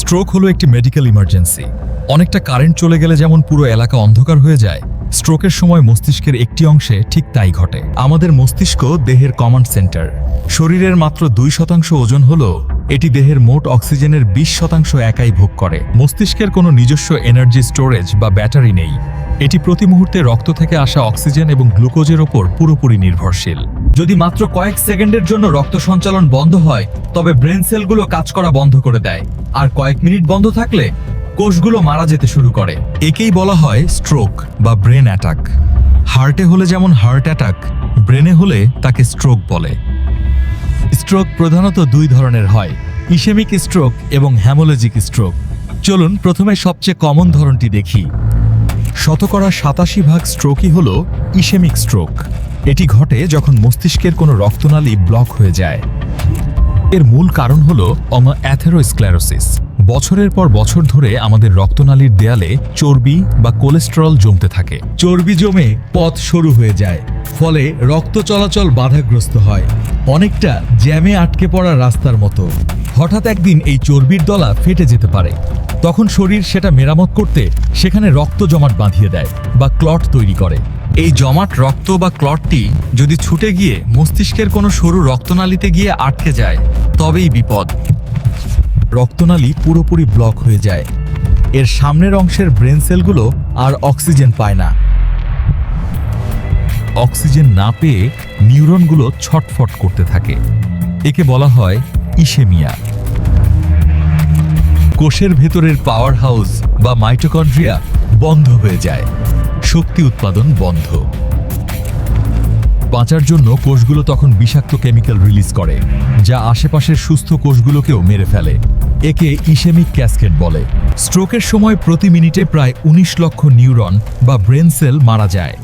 Stroke হলো একটি medical emergency. অনেকটা কারেন্ট চলে গেলে যেমন পুরো এলাকা অন্ধকার হয়ে যায়, স্ট্রোকের সময় মস্তিষ্কের একটি অংশে ঠিক তাই ঘটে। আমাদের মস্তিষ্ক দেহের কমান্ড সেন্টার। শরীরের মাত্র 2% ওজন হলেও এটি দেহের মোট অক্সিজেনের 20% একাই ভোগ করে। মস্তিষ্কের কোনো নিজস্ব এনার্জি স্টোরেজ বা ব্যাটারি নেই। এটি প্রতি মুহূর্তে রক্ত থেকে আসা অক্সিজেন এবং গ্লুকোজের ওপর পুরোপুরি নির্ভরশীল। যদি মাত্র কয়েক সেকেন্ডের জন্য রক্ত সঞ্চালন বন্ধ হয়, তবে ব্রেন সেলগুলো কাজ করা বন্ধ করে দেয়, আর কয়েক মিনিট বন্ধ থাকলে কোষগুলো মারা যেতে শুরু করে। একেই বলা হয় স্ট্রোক বা ব্রেন অ্যাটাক। হার্টে হলে যেমন হার্ট অ্যাটাক, ব্রেনে হলে তাকে স্ট্রোক বলে। স্ট্রোক প্রধানত দুই ধরনের হয়, ইসেমিক স্ট্রোক এবং হ্যামোলজিক স্ট্রোক। চলুন প্রথমে সবচেয়ে কমন ধরনটি দেখি। 87% স্ট্রোকই হল ইসেমিক স্ট্রোক। এটি ঘটে যখন মস্তিষ্কের কোনো রক্তনালী ব্লক হয়ে যায়। এর মূল কারণ হল অ্যাথেরোস্ক্লেরোসিস। বছরের পর বছর ধরে আমাদের রক্তনালীর দেয়ালে চর্বি বা কোলেস্টেরল জমতে থাকে। চর্বি জমে পথ সরু হয়ে যায়, ফলে রক্ত চলাচল বাধাগ্রস্ত হয়, অনেকটা জ্যামে আটকে পড়া রাস্তার মতো। হঠাৎ একদিন এই চর্বির দলা ফেটে যেতে পারে। তখন শরীর সেটা মেরামত করতে সেখানে রক্ত জমাট বাঁধিয়ে দেয় বা ক্লট তৈরি করে। এই জমাট রক্ত বা ক্লটটি যদি ছুটে গিয়ে মস্তিষ্কের কোনো সরু রক্তনালীতে গিয়ে আটকে যায়, তবেই বিপদ। রক্তনালী পুরোপুরি ব্লক হয়ে যায়। এর সামনের অংশের ব্রেন সেলগুলো আর অক্সিজেন পায় না। অক্সিজেন না পেয়ে নিউরনগুলো ছটফট করতে থাকে। একে বলা হয় ইসেমিয়া। কোষের ভেতরের পাওয়ার হাউস বা মাইটোকন্ড্রিয়া বন্ধ হয়ে যায়, শক্তি উৎপাদন বন্ধ। বাঁচার জন্য কোষগুলো তখন বিষাক্ত কেমিক্যাল রিলিজ করে, যা আশেপাশের সুস্থ কোষগুলোকেও মেরে ফেলে। একে ইসেমিক ক্যাসকেড বলে। স্ট্রোকের সময় প্রতি মিনিটে প্রায় 19 লক্ষ নিউরন বা ব্রেন সেল মারা যায়।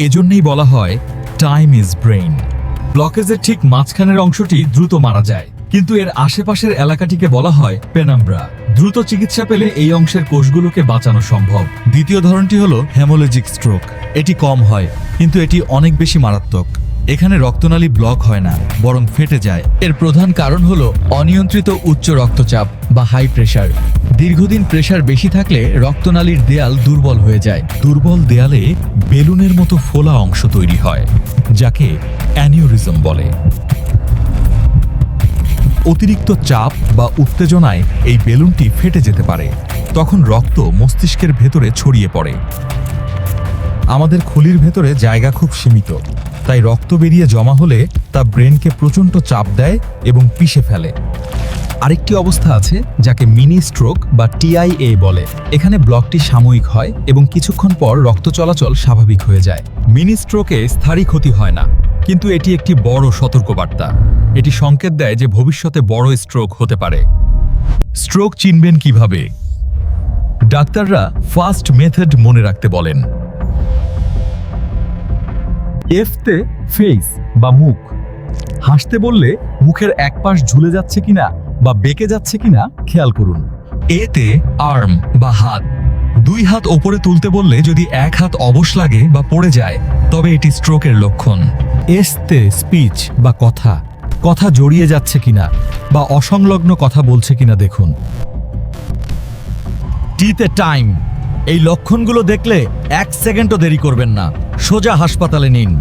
এজন্যই বলা হয় টাইম ইজ ব্রেইন। ব্লকেজের ঠিক মাঝখানের অংশটি দ্রুত মারা যায়, কিন্তু এর আশেপাশের এলাকাটিকে বলা হয় পেনাম্ব্রা। দ্রুত চিকিৎসা পেলে এই অংশের কোষগুলোকে বাঁচানো সম্ভব। দ্বিতীয় ধরনটি হলো হ্যামোলজিক স্ট্রোক। এটি কম হয়, কিন্তু এটি অনেক বেশি মারাত্মক। এখানে রক্তনালী ব্লক হয় না, বরং ফেটে যায়। এর প্রধান কারণ হলো অনিয়ন্ত্রিত উচ্চ রক্তচাপ বা হাই প্রেশার। দীর্ঘদিন প্রেশার বেশি থাকলে রক্তনালীর দেয়াল দুর্বল হয়ে যায়। দুর্বল দেয়ালে বেলুনের মতো ফোলা অংশ তৈরি হয়, যাকে অ্যানিউরিজম বলে। অতিরিক্ত চাপ বা উত্তেজনায় এই বেলুনটি ফেটে যেতে পারে। তখন রক্ত মস্তিষ্কের ভেতরে ছড়িয়ে পড়ে। আমাদের খুলির ভেতরে জায়গা খুব সীমিত, তাই রক্ত বেরিয়ে জমা হলে তা ব্রেনকে প্রচণ্ড চাপ দেয় এবং পিষে ফেলে। আরেকটি অবস্থা আছে যাকে মিনি স্ট্রোক বা TIA বলে। এখানে ব্লকটি সাময়িক হয় এবং কিছুক্ষণ পর রক্ত চলাচল স্বাভাবিক হয়ে যায়। মিনি স্ট্রোকে স্থায়ী ক্ষতি হয় না, কিন্তু এটি একটি বড় সতর্কবার্তা। এটি সংকেত দেয় যে ভবিষ্যতে বড় স্ট্রোক হতে পারে। স্ট্রোক চিনবেন কিভাবে? ডাক্তাররা ফার্স্ট মেথড মনে রাখতে বলেন। এফতে ফেস বা মুখ। হাসতে বললে মুখের এক পাশ ঝুলে যাচ্ছে কিনা বা বেঁকে যাচ্ছে কিনা খেয়াল করুন। এতে আর্ম বা হাত। দুই হাত ওপরে তুলতে বললে যদি এক হাত অবশ লাগে বা পড়ে যায়, তবে এটি স্ট্রোকের লক্ষণ। এসতে স্পিচ বা কথা। কথা জড়িয়ে যাচ্ছে কিনা বা অসংলগ্ন কথা বলছে কিনা দেখুন। টিতে টাইম। এই লক্ষণগুলো দেখলে 1 সেকেন্ডও দেরি করবেন না, সোজা হাসপাতালে নিন।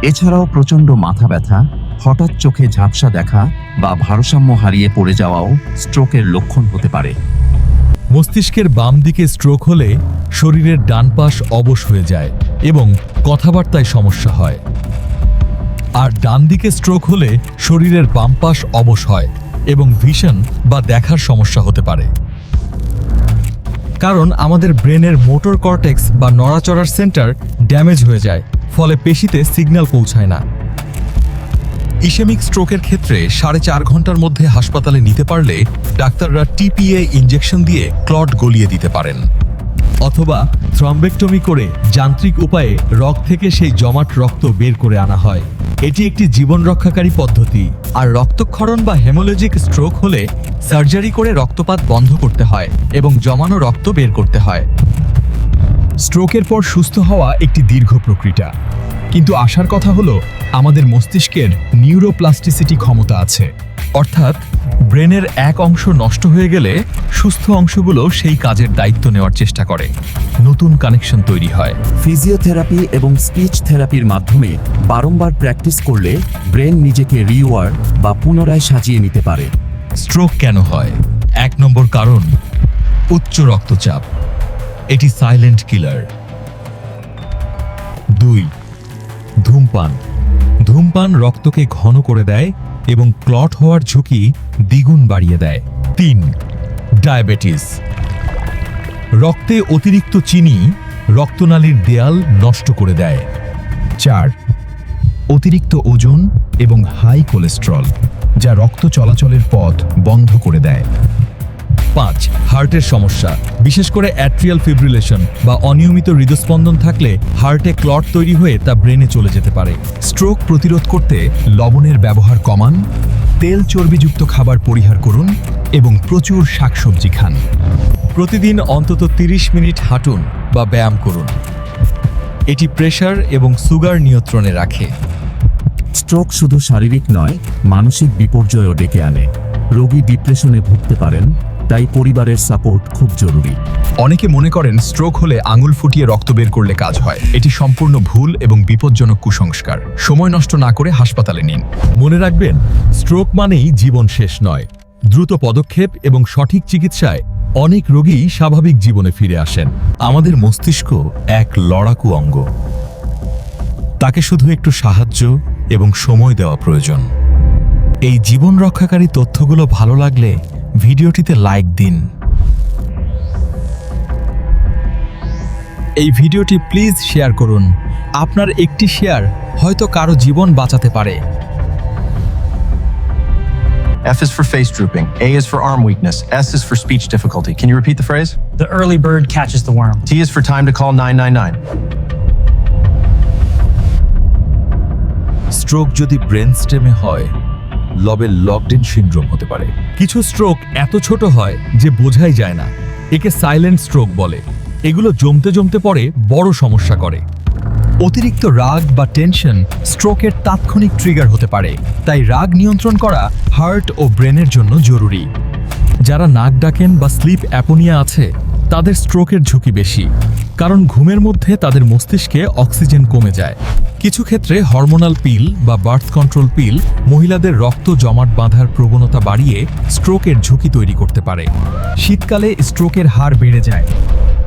এছাড়াও প্রচণ্ড মাথা ব্যথা, হঠাৎ চোখে ঝাপসা দেখা বা ভারসাম্য হারিয়ে পড়ে যাওয়াও স্ট্রোকের লক্ষণ হতে পারে। মস্তিষ্কের বাম দিকে স্ট্রোক হলে শরীরের ডান পাশ অবশ হয়ে যায় এবং কথাবার্তায় সমস্যা হয়। আর ডান দিকে স্ট্রোক হলে শরীরের বাম পাশ অবশ হয় এবং ভিশন বা দেখার সমস্যা হতে পারে। কারণ আমাদের ব্রেনের মোটর কর্টেক্স বা নড়াচড়ার সেন্টার ড্যামেজ হয়ে যায়, ফলে পেশিতে সিগন্যাল পৌঁছায় না। ইসেমিক স্ট্রোকের ক্ষেত্রে 4.5 ঘন্টার মধ্যে হাসপাতালে নিতে পারলে ডাক্তাররা TPA ইনজেকশন দিয়ে ক্লট গলিয়ে দিতে পারেন। অথবা থ্রম্বেক্টমি করে যান্ত্রিক উপায়ে রক্ত থেকে সেই জমাট রক্ত বের করে আনা হয়। এটি একটি জীবন রক্ষাকারী পদ্ধতি। আর রক্তক্ষরণ বা হেমোলজিক স্ট্রোক হলে সার্জারি করে রক্তপাত বন্ধ করতে হয় এবং জমানো রক্ত বের করতে হয়। স্ট্রোকের পর সুস্থ হওয়া একটি দীর্ঘ প্রক্রিয়া, কিন্তু আশার কথা হলো আমাদের মস্তিষ্কের নিউরোপ্লাস্টিসিটি ক্ষমতা আছে। অর্থাৎ ব্রেনের এক অংশ নষ্ট হয়ে গেলে সুস্থ অংশগুলো সেই কাজের দায়িত্ব নেওয়ার চেষ্টা করে, নতুন কানেকশন তৈরি হয়। ফিজিওথেরাপি এবং স্পিচ থেরাপির মাধ্যমে বারংবার প্র্যাকটিস করলে ব্রেন নিজেকে রিওয়ার্ড বা পুনরায় সাজিয়ে নিতে পারে। স্ট্রোক কেন হয়? 1 নম্বর কারণ, উচ্চ রক্তচাপ। এটি সাইলেন্ট কিলার। 2, ধূমপান। ধূমপান রক্তকে ঘন করে দেয় এবং ক্লট হওয়ার ঝুঁকি দ্বিগুণ বাড়িয়ে দেয়। 3, ডায়াবেটিস। রক্তে অতিরিক্ত চিনি রক্তনালীর দেয়াল নষ্ট করে দেয়। 4, অতিরিক্ত ওজন এবং হাই কোলেস্টেরল, যা রক্ত চলাচলের পথ বন্ধ করে দেয়। 5, হার্টের সমস্যা, বিশেষ করে অ্যাট্রিয়াল ফিব্রিলেশন বা অনিয়মিত হৃদস্পন্দন থাকলে হার্টে ক্লট তৈরি হয়ে তা ব্রেনে চলে যেতে পারে। স্ট্রোক প্রতিরোধ করতে লবণের ব্যবহার কমান, তেল চর্বিযুক্ত খাবার পরিহার করুন এবং প্রচুর শাকসবজি খান। প্রতিদিন অন্তত 30 মিনিট হাঁটুন বা ব্যায়াম করুন। এটি প্রেশার এবং সুগার নিয়ন্ত্রণে রাখে। স্ট্রোক শুধু শারীরিক নয়, মানসিক বিপর্যয়ও ডেকে আনে। রোগী ডিপ্রেশনে ভুগতে পারেন, তাই পরিবারের সাপোর্ট খুব জরুরি। অনেকে মনে করেন স্ট্রোক হলে আঙুল ফুটিয়ে রক্ত বের করলে কাজ হয়। এটি সম্পূর্ণ ভুল এবং বিপজ্জনক কুসংস্কার। সময় নষ্ট না করে হাসপাতালে নিন। মনে রাখবেন, স্ট্রোক মানেই জীবন শেষ নয়। দ্রুত পদক্ষেপ এবং সঠিক চিকিৎসায় অনেক রোগী স্বাভাবিক জীবনে ফিরে আসেন। আমাদের মস্তিষ্ক এক লড়াকু অঙ্গ, তাকে শুধু একটু সাহায্য এবং সময় দেওয়া প্রয়োজন। এই জীবন রক্ষাকারী তথ্যগুলো ভালো লাগলে ভিডিওটিতে লাইক দিন। এই ভিডিওটি প্লিজ শেয়ার করুন। আপনার একটি শেয়ার হয়তো কারো জীবন বাঁচাতে পারে। F is for face drooping. A is for arm weakness. S is for speech difficulty. Can you repeat the phrase? The early bird catches the worm. T is for time to call 999. Stroke যদি brain স্টেমে হয়, লবেল locked-in syndrome হতে পারে। কিছু stroke এত ছোট হয় যে বোঝাই যায় না, একে সাইলেন্ট স্ট্রোক বলে। এগুলো জমতে জমতে পরে বড় সমস্যা করে। অতিরিক্ত রাগ বা টেনশন স্ট্রোকের তাৎক্ষণিক ট্রিগার হতে পারে, তাই রাগ নিয়ন্ত্রণ করা হার্ট ও ব্রেনের জন্য জরুরি। যারা নাক ডাকেন বা স্লিপ অ্যাপোনিয়া আছে, তাদের স্ট্রোকের ঝুঁকি বেশি, কারণ ঘুমের মধ্যে তাদের মস্তিষ্কে অক্সিজেন কমে যায়। কিছু ক্ষেত্রে হরমোনাল পিল বা বার্থ কন্ট্রোল পিল মহিলাদের রক্ত জমাট বাঁধার প্রবণতা বাড়িয়ে স্ট্রোকের ঝুঁকি তৈরি করতে পারে। শীতকালে স্ট্রোকের হার বেড়ে যায়,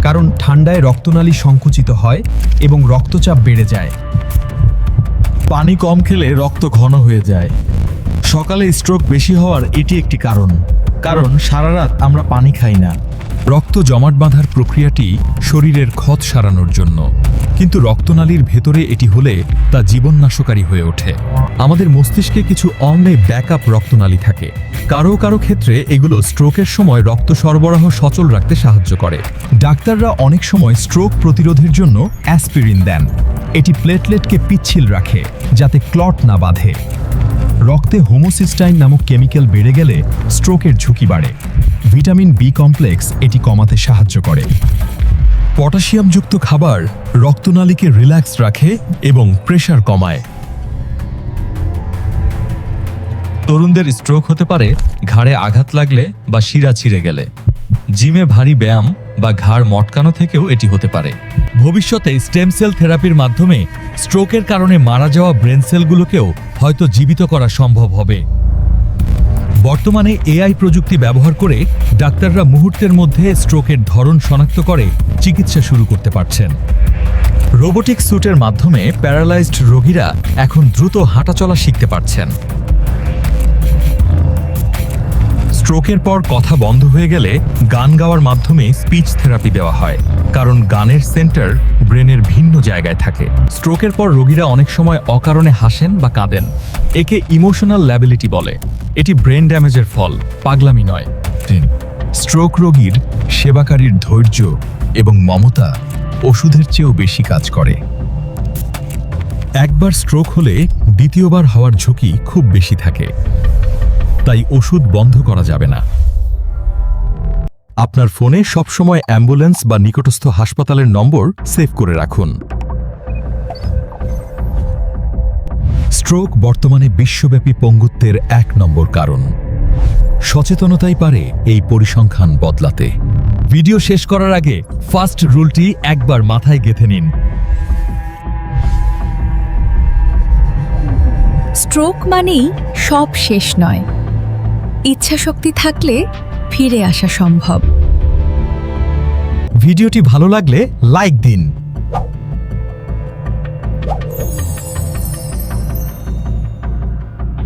কারণ ঠান্ডায় রক্তনালী সংকুচিত হয় এবং রক্তচাপ বেড়ে যায়। পানি কম খেলে রক্ত ঘন হয়ে যায়। সকালে স্ট্রোক বেশি হওয়ার এটি একটি কারণ সারা রাত আমরা পানি খাই না। রক্ত জমাট বাঁধার প্রক্রিয়াটি শরীরের ক্ষত সারানোর জন্য, কিন্তু রক্তনালীর ভেতরে এটি হলে তা জীবননাশকারী হয়ে ওঠে। আমাদের মস্তিষ্কে কিছু অন্যে ব্যাকআপ রক্তনালী থাকে। কারো কারো ক্ষেত্রে এগুলো স্ট্রোকের সময় রক্ত সরবরাহ সচল রাখতে সাহায্য করে। ডাক্তাররা অনেক সময় স্ট্রোক প্রতিরোধের জন্য অ্যাসপিরিন দেন। এটি প্লেটলেটকে পিচ্ছিল রাখে যাতে ক্লট না বাঁধে। রক্তে হোমোসিস্টাইন নামক কেমিক্যাল বেড়ে গেলে স্ট্রোকের ঝুঁকি বাড়ে। ভিটামিন বি কমপ্লেক্স এটি কমাতে সাহায্য করে। পটাশিয়ামযুক্ত খাবার রক্তনালীকে রিল্যাক্স রাখে এবং প্রেশার কমায়। তরুণদের স্ট্রোক হতে পারে ঘাড়ে আঘাত লাগলে বা শিরা ছিঁড়ে গেলে। জিমে ভারী ব্যায়াম বা ঘাড় মটকানো থেকেও এটি হতে পারে। ভবিষ্যতে স্টেম সেল থেরাপির মাধ্যমে স্ট্রোকের কারণে মারা যাওয়া ব্রেন সেলগুলোকেও হয়তো জীবিত করা সম্ভব হবে। বর্তমানে এআই প্রযুক্তি ব্যবহার করে ডাক্তাররা মুহূর্তের মধ্যে স্ট্রোকের ধরন শনাক্ত করে চিকিৎসা শুরু করতে পারছেন। রোবোটিক স্যুটের মাধ্যমে প্যারালাইজড রোগীরা এখন দ্রুত হাঁটাচলা শিখতে পারছেন। স্ট্রোকের পর কথা বন্ধ হয়ে গেলে গান গাওয়ার মাধ্যমে স্পিচ থেরাপি দেওয়া হয়, কারণ গানের সেন্টার ব্রেনের ভিন্ন জায়গায় থাকে। স্ট্রোকের পর রোগীরা অনেক সময় অকারণে হাসেন বা কাঁদেন। একে ইমোশনাল ল্যাবিলিটি বলে। এটি ব্রেন ড্যামেজের ফল, পাগলামি নয়। স্ট্রোক রোগীর সেবাকারীর ধৈর্য এবং মমতা ওষুধের চেয়েও বেশি কাজ করে। একবার স্ট্রোক হলে দ্বিতীয়বার হওয়ার ঝুঁকি খুব বেশি থাকে, তাই ওষুধ বন্ধ করা যাবে না। আপনার ফোনে সবসময় অ্যাম্বুলেন্স বা নিকটস্থ হাসপাতালের নম্বর সেভ করে রাখুন। স্ট্রোক বর্তমানে বিশ্বব্যাপী পঙ্গুত্বের 1 নম্বর কারণ। সচেতনতাই পারে এই পরিসংখ্যান বদলাতে। ভিডিও শেষ করার আগে ফার্স্ট রুলটি একবার মাথায় গেঁথে নিন। স্ট্রোক মানেই সব শেষ নয়, ইচ্ছাশক্তি থাকলে ফিরে আসা সম্ভব। ভিডিওটি ভালো লাগলে লাইক দিন।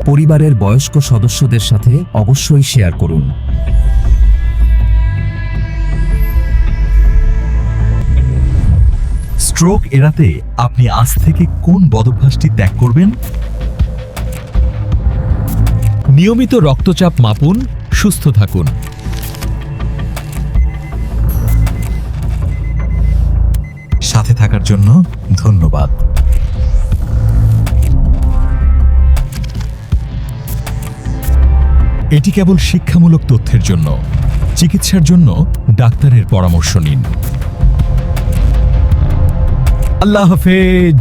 পরিবারের বয়স্ক সদস্যদের সাথে অবশ্যই শেয়ার করুন। স্ট্রোক এড়াতে আপনি আজ থেকে কোন বদভ্যাসটি ত্যাগ করবেন? নিয়মিত রক্তচাপ মাপুন, সুস্থ থাকুন। সাথে থাকার জন্য ধন্যবাদ। এটি কেবল শিক্ষামূলক তথ্যের জন্য। চিকিৎসার জন্য ডাক্তারের পরামর্শ নিন। আল্লাহ হাফেজ।